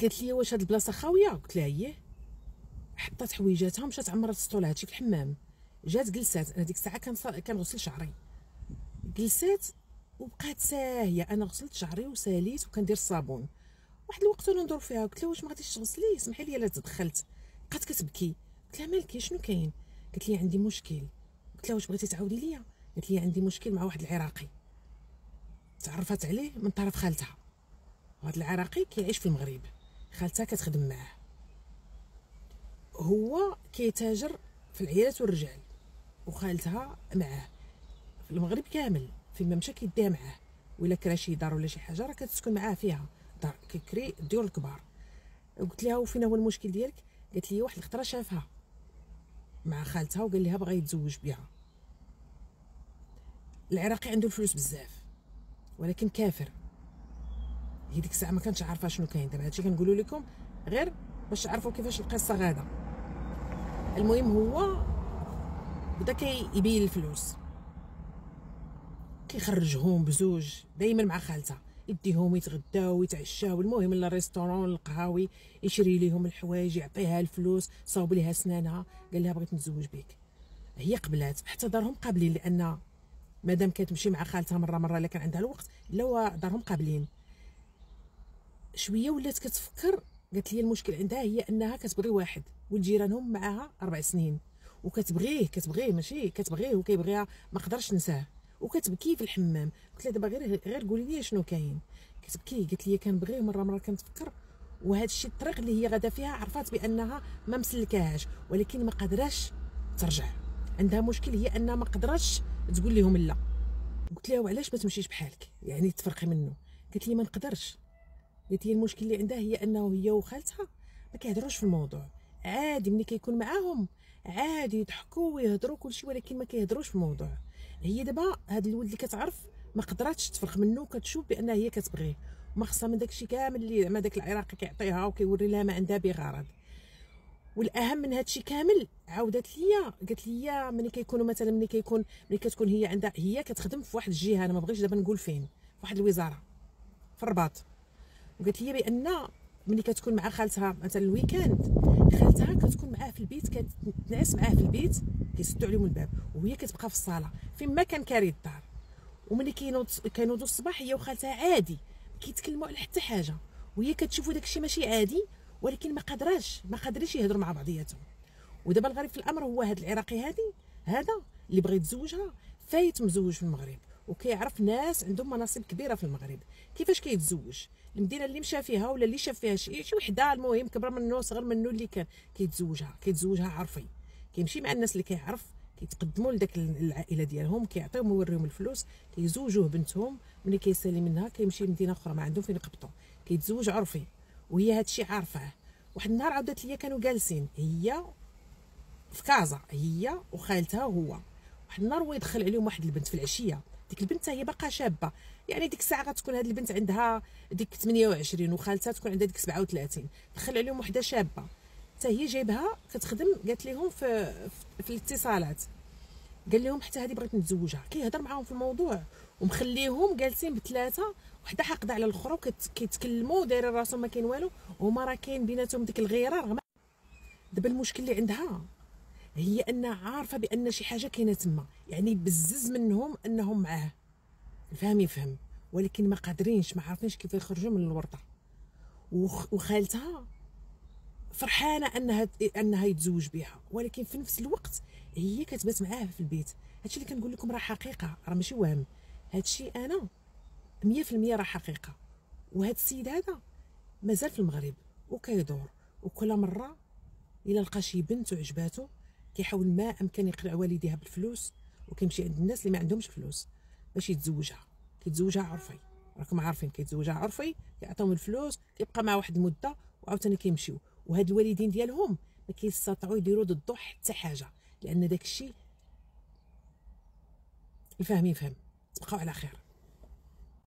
قالت لي واش هاد البلاصه خاويه؟ قلت لها اييه. حطات حويجاتها ومشات عمرت السطول هادشي في الحمام. جات جلسات، انا ديك الساعه كنغسل شعري، جلسات وبقات ساهيه. انا غسلت شعري وساليت وكندير الصابون. واحد الوقت وانا ندور فيها قلت لها واش ما غاديش تغسلي؟ سمحي لي الا تدخلت. بقات كتبكي. قلت لها مالك شنو كاين؟ قالت لي عندي مشكل. قلت لها واش بغيتي تعاودي ليا؟ قالت لي عندي مشكل مع واحد العراقي تعرفت عليه من طرف خالتها. هذا العراقي كيعيش في المغرب، خالتها كتخدم معاه، هو كيتاجر في العيالات والرجال، وخالتها معاه في المغرب كامل. فيما مشى كيديها معاه، ولا كرا شي دار ولا شي حاجه راه كتسكن معاه فيها، دار كيكري الديور الكبار. قلت لها وفين هو المشكل ديالك؟ قالت لي واحد الخطره شافها مع خالتها وقال لها بغا يتزوج بها. العراقي عنده الفلوس بزاف ولكن كافر. هي ديك الساعه ما كانتش عارفه شنو كاين. دابا هادشي كنقولوا لكم غير باش تعرفوا كيفاش القصه غاده. المهم هو بدا كيبين الفلوس، كيخرجهم بزوج دائما مع خالتها، يديهم يتغداو ويتعشاو، المهم للريستورون القهاوي، يشري ليهم الحوايج، يعطيها الفلوس، صاوب ليها سنانها، قال لها بغيت نتزوج بك. هي قبلات، حتى دارهم قابلين، لان مادام كتمشي مع خالتها مره الا كان عندها الوقت، لا دارهم قابلين. شويه ولات كتفكر، قالت لي المشكل عندها هي انها كتبغي واحد والجيرانهم معاها 4 سنين، وكتبغيه ماشي كتبغيه وكيبغيها، ما قدرش نساه، وكتبكي في الحمام. قلت لها دابا غير قولي لي شنو كاين. كتبكي، قالت لي كنبغيه مره كنتفكر، وهذا الشيء الطريق اللي هي غاده فيها عرفات بانها ما مسلكاهاش، ولكن ما قادراش ترجع. عندها مشكل هي انها ما قدرتش تقول لهم لا. قلت لها وعلاش ما تمشيش بحالك يعني تفرقي منه؟ قالت لي ما نقدرش. قالت لي المشكل اللي عندها هي انه هي وخالتها ما كيهضروش في الموضوع. عادي ملي كيكون معاهم عادي يضحكوا ويهضروا كلشي، ولكن ما كيهضروش في الموضوع. هي دابا هاد الولد اللي كتعرف ما قدراتش تفرق منه، وكتشوف بانها هي كتبغيه، وما خصها من داكشي كامل اللي زعما داك العراقي كيعطيها وكيوري لها ما عندها بغرض. والاهم من هادشي كامل عاودت ليا قالت لي ملي كيكونوا مثلا ملي كتكون هي عندها، هي كتخدم في واحد الجهه، انا ما بغيتش دابا نقول فين، في واحد الوزاره في الرباط. وقالت لي بان ملي كتكون مع خالتها مثلا الويكاند، خالتها كتكون معاه في البيت، كتنعس معاه في البيت، كيسدوا عليهم الباب وهي كتبقى في الصاله فيما كان كاري الدار. وملي كينوضوا الصباح هي وخالتها عادي كيتكلموا على حتى حاجه، وهي كتشوفوا داكشي ماشي عادي، ولكن ما قادرينش يهضروا مع بعضياتهم. ودابا الغريب في الامر هو هذا العراقي هذا اللي بغى يتزوجها فايت مزوج في المغرب، وكيعرف ناس عندهم مناصب كبيره في المغرب. كيفاش كيتزوج؟ المدينه اللي مشى فيها ولا اللي شاف فيها شي وحده، المهم كبر منه صغر منه، اللي كان كيتزوجها عرفي، كيمشي مع الناس اللي كيعرف، كيتقدموا لداك العائله ديالهم، كيعطيهم ويوريهم الفلوس، كيزوجوه بنتهم. ملي كيسالي منها كيمشي لمدينه اخرى ما عندهم فين يقبطوا، كيتزوج عرفي، وهي هادشي عارفاه. واحد النهار عاودت ليا كانوا جالسين هي في كازا، هي وخالتها وهو. واحد النهار هو يدخل عليهم واحد البنت في العشيه، ديك البنت هي باقا شابه، يعني ديك الساعه غتكون هاد البنت عندها ديك 28 وخالتها تكون عندها ديك 37. دخل عليهم وحده شابه حتى هي جايبها كتخدم، قالت لهم في الاتصالات، قال لهم حتى هذه بغيت نتزوجها. كيهضر معاهم في الموضوع ومخليهم جالسين بثلاثه، وحده حاقده على الاخرى وكيتكلموا دايرين راسهم ما كاين والو، وهما راه كاين بيناتهم ديك الغيره رغم. دابا المشكل اللي عندها هي انها عارفه بان شي حاجه كاينه تما، يعني بزز منهم انهم معاه، الفهم يفهم، ولكن ما قادرينش، ما عارفينش كيف يخرجوا من الورطه. وخالتها فرحانه انها يتزوج بها، ولكن في نفس الوقت هي كتبات معاه في البيت. هادشي اللي كنقول لكم راه حقيقه، راه ماشي وهم. هادشي انا 100% راه حقيقه. وهاد السيد هذا مازال في المغرب وكيدور، وكل مره الا لقى شي بنت وعجباتو كيحاول ما امكن يقنع والديها بالفلوس، وكيمشي عند الناس اللي ما عندهمش فلوس باش يتزوجها. كيتزوجها عرفي، راكم عارفين كيتزوجها عرفي، يعطيهم الفلوس، كيبقى مع واحد المده وعاوتاني كيمشيو. وهاد الوالدين ديالهم ما كيستطيعوا يديروا ضده حتى حاجه، لان داك الشيء الفاهم يفهم. تبقاو على خير.